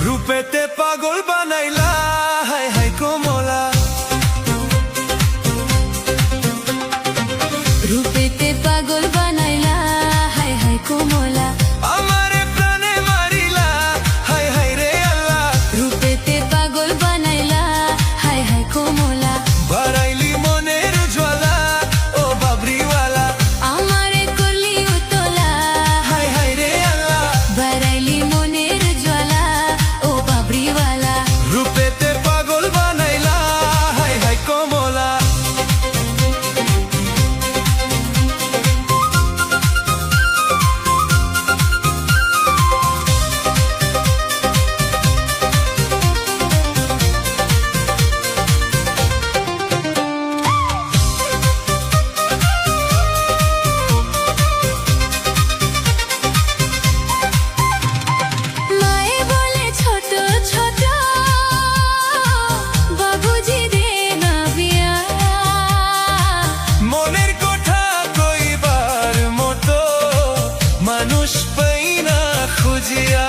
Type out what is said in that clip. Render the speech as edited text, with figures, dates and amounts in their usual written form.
রূপেতে পাগল বানাইলা হায় হায় কোমলা, রূপেতে পাগল বানাইলা হায় হায় কোমলা, আমারে প্রাণে মারিলা হায় হায় রে আল্লাহ। রূপেতে পাগল বানাইলা হায় হায় কোমলা, বাড়াইলি মনের জ্বালা ও বাবরিওয়ালা, আমারে করলি উতলা হায় হায় রে আল্লাহ। বাড়াইলি মনের জ্বালা ও বাবরিওয়ালা, রূপেতে পাগল বানাইলা হায় হায় কোমলা। মায়ে বলে ছোট ছোট বাবুজি দে না বিয়া, মনের কথা কইবার মতো মানুষ পাই না খুঁজিয়া।